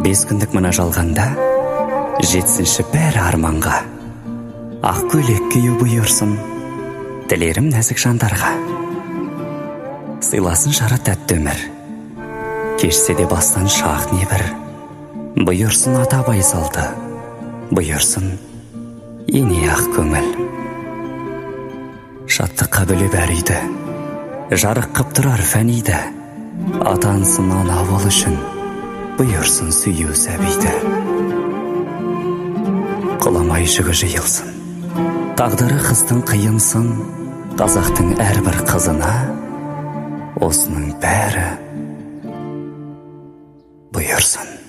5 күндік мына жалғанда, жетсінші бәрі арманға. Ақ көйлек кию бұйырсын, тілерім нәзік жандарға. Сыйласын жара тәтті өмір, кешсе де бастан шақ небір. Бұйырсын ата байсалды, бұйырсын ене ақ көңіл. Шаттыққа бөлеп әр үйді, жарық қып тұрар фәниді. Атансын ана бол үшін, бұйырсын сүйеу сәбиді. Құламай жүгі жиылсын, тағдыры қыстың қиынсын. Қазақтың әрбір қызына осының бәрі бұйырсын.